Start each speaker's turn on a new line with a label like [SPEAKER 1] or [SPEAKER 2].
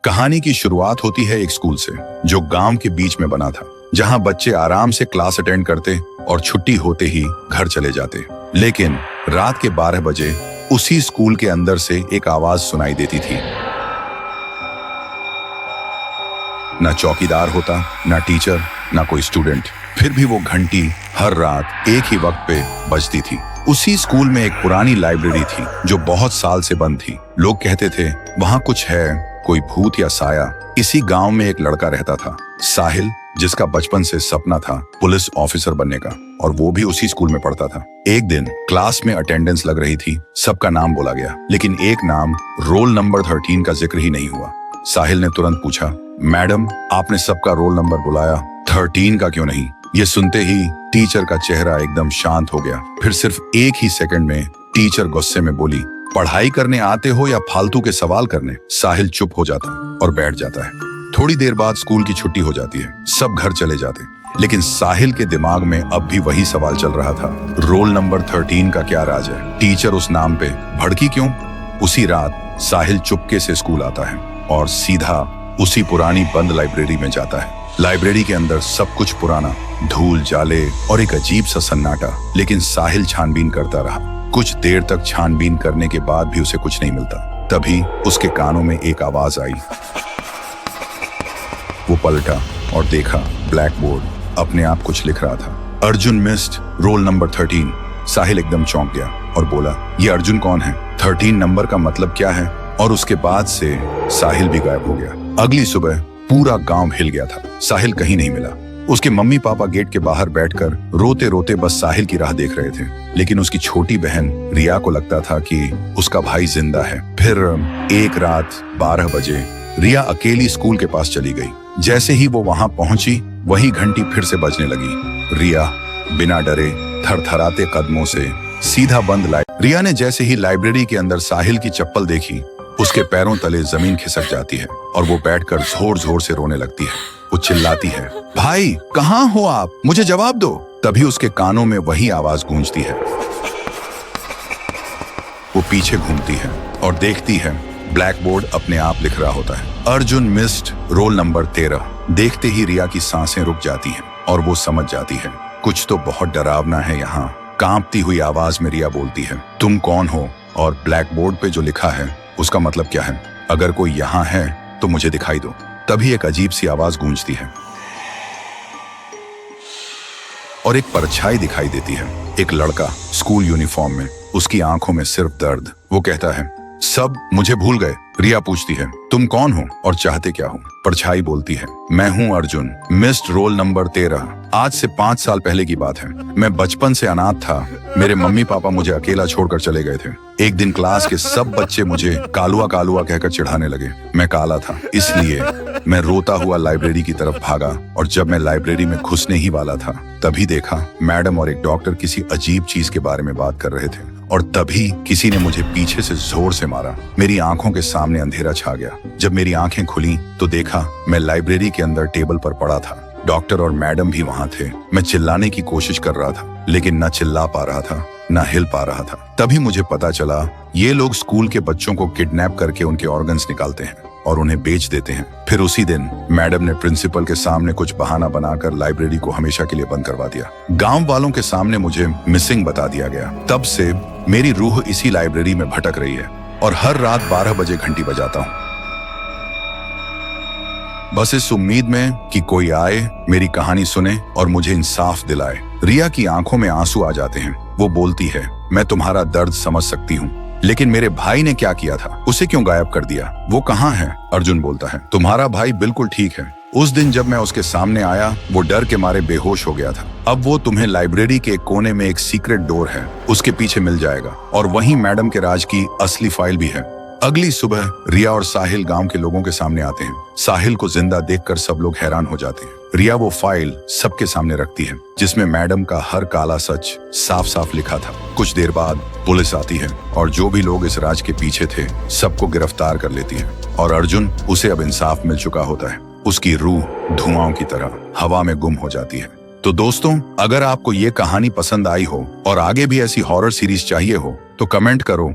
[SPEAKER 1] कहानी की शुरुआत होती है एक स्कूल से जो गांव के बीच में बना था, जहां बच्चे आराम से क्लास अटेंड करते और छुट्टी होते ही घर चले जाते। लेकिन रात के 12 बजे उसी स्कूल के अंदर से एक आवाज सुनाई देती थी। ना चौकीदार होता, ना टीचर, ना कोई स्टूडेंट, फिर भी वो घंटी हर रात एक ही वक्त पे बजती थी। उसी स्कूल में एक पुरानी लाइब्रेरी थी जो बहुत साल से बंद थी। लोग कहते थे वहां कुछ है, कोई भूत या साया। इसी गांव में एक लड़का रहता था, साहिल, जिसका बचपन से सपना था पुलिस ऑफिसर बनने का, और वो भी उसी स्कूल में पढ़ता था। एक दिन क्लास में अटेंडेंस लग रही थी, सबका नाम बोला गया, लेकिन एक नाम, रोल नंबर 13 का जिक्र ही नहीं हुआ। साहिल ने तुरंत पूछा, मैडम आपने सबका रोल नंबर बुलाया, 13 का क्यों नहीं? ये सुनते ही टीचर का चेहरा एकदम शांत हो गया। फिर सिर्फ एक ही सेकंड में टीचर गुस्से में बोली, पढ़ाई करने आते हो या फालतू के सवाल करने? साहिल चुप हो जाता और बैठ जाता है। थोड़ी देर बाद स्कूल की छुट्टी हो जाती है, सब घर चले जाते, लेकिन साहिल के दिमाग में अब भी वही सवाल चल रहा था, रोल नंबर 13 का क्या राज है? टीचर उस नाम पे भड़की क्यों? उसी रात साहिल चुपके से स्कूल आता है और सीधा उसी पुरानी बंद लाइब्रेरी में जाता है। लाइब्रेरी के अंदर सब कुछ पुराना, धूल, जाले और एक अजीब सा सन्नाटा। लेकिन साहिल छानबीन करता रहा। कुछ देर तक छानबीन करने के बाद भी उसे कुछ नहीं मिलता। तभी उसके कानों में एक आवाज आई। वो पलटा और देखा ब्लैक बोर्ड अपने आप कुछ लिख रहा था, अर्जुन मिस्ड रोल नंबर 13। साहिल एकदम चौंक गया और बोला, ये अर्जुन कौन है? 13 नंबर का मतलब क्या है? और उसके बाद से साहिल भी गायब हो गया। अगली सुबह पूरा गांव हिल गया था, साहिल कहीं नहीं मिला। उसके मम्मी पापा गेट के बाहर बैठकर रोते रोते बस साहिल की राह देख रहे थे। लेकिन उसकी छोटी बहन रिया को लगता था कि उसका भाई जिंदा है। फिर एक रात 12 बजे रिया अकेली स्कूल के पास चली गई। जैसे ही वो वहां पहुंची, वही घंटी फिर से बजने लगी। रिया बिना डरे थरथराते कदमों से सीधा बंद रिया ने जैसे ही लाइब्रेरी के अंदर साहिल की चप्पल देखी, उसके पैरों तले जमीन खिसक जाती है और वो बैठकर जोर जोर से रोने लगती है। वो चिल्लाती है, भाई कहाँ हो आप? मुझे जवाब दो। तभी उसके कानों में वही आवाज गूंजती है। वो पीछे घूमती है और देखती है ब्लैक बोर्ड अपने आप लिख रहा होता है, अर्जुन मिस्ड रोल नंबर 13। देखते ही रिया की सांसें रुक जाती हैं और वो समझ जाती है कुछ तो बहुत डरावना है यहाँ। कांपती हुई आवाज में रिया बोलती है, तुम कौन हो और ब्लैक बोर्ड पे जो लिखा है उसका मतलब क्या है? अगर कोई यहाँ है तो मुझे दिखाई दो। तभी एक अजीब सी आवाज गूंजती है और एक परछाई दिखाई देती है। एक लड़का स्कूल यूनिफॉर्म में, उसकी आंखों में सिर्फ दर्द। वो कहता है, सब मुझे भूल गए। रिया पूछती है, तुम कौन हो और चाहते क्या हो? परछाई बोलती है, मैं हूँ अर्जुन, मिस्ड रोल नंबर 13। आज से 5 साल पहले की बात है। मैं बचपन से अनाथ था। मेरे मम्मी पापा मुझे अकेला छोड़कर चले गए थे। एक दिन क्लास के सब बच्चे मुझे कालुआ कालुआ कहकर चिढ़ाने लगे। मैं काला था, इसलिए मैं रोता हुआ लाइब्रेरी की तरफ भागा, और जब मैं लाइब्रेरी में घुसने ही वाला था, तभी देखा मैडम और एक डॉक्टर किसी अजीब चीज के बारे में बात कर रहे थे, और तभी किसी ने मुझे पीछे से जोर से मारा। मेरी आंखों के सामने अंधेरा छा गया। जब मेरी आंखें खुली तो देखा मैं लाइब्रेरी के अंदर टेबल पर पड़ा था। डॉक्टर और मैडम भी वहां थे। मैं चिल्लाने की कोशिश कर रहा था, लेकिन न चिल्ला पा रहा था, न हिल पा रहा था। तभी मुझे पता चला ये लोग स्कूल के बच्चों को किडनैप करके उनके ऑर्गन्स निकालते हैं और उन्हें बेच देते हैं। फिर उसी दिन मैडम ने प्रिंसिपल के सामने कुछ बहाना बनाकर लाइब्रेरी को हमेशा के लिए बंद करवा दिया। गांव वालों के सामने मुझे मिसिंग बता दिया गया। तब से मेरी रूह इसी लाइब्रेरी में भटक रही है और हर रात 12 बजे घंटी बजाता हूँ, बस इस उम्मीद में कि कोई आए, मेरी कहानी सुने और मुझे इंसाफ दिलाए। रिया की आंखों में आंसू आ जाते हैं। वो बोलती है, मैं तुम्हारा दर्द समझ सकती हूँ, लेकिन मेरे भाई ने क्या किया था? उसे क्यों गायब कर दिया? वो कहाँ है? अर्जुन बोलता है, तुम्हारा भाई बिल्कुल ठीक है। उस दिन जब मैं उसके सामने आया, वो डर के मारे बेहोश हो गया था। अब वो तुम्हें लाइब्रेरी के कोने में एक सीक्रेट डोर है, उसके पीछे मिल जाएगा, और वहीं मैडम के राज की असली फाइल भी है। अगली सुबह रिया और साहिल गांव के लोगों के सामने आते हैं। साहिल को जिंदा देखकर सब लोग हैरान हो जाते हैं। रिया वो फाइल सबके सामने रखती है, जिसमें मैडम का हर काला सच साफ साफ लिखा था। कुछ देर बाद पुलिस आती है और जो भी लोग इस राज के पीछे थे, सबको गिरफ्तार कर लेती है, और अर्जुन, उसे अब इंसाफ मिल चुका होता है। उसकी रूह धुआं की तरह हवा में गुम हो जाती है। तो दोस्तों, अगर आपको ये कहानी पसंद आई हो और आगे भी ऐसी हॉरर सीरीज चाहिए हो, तो कमेंट करो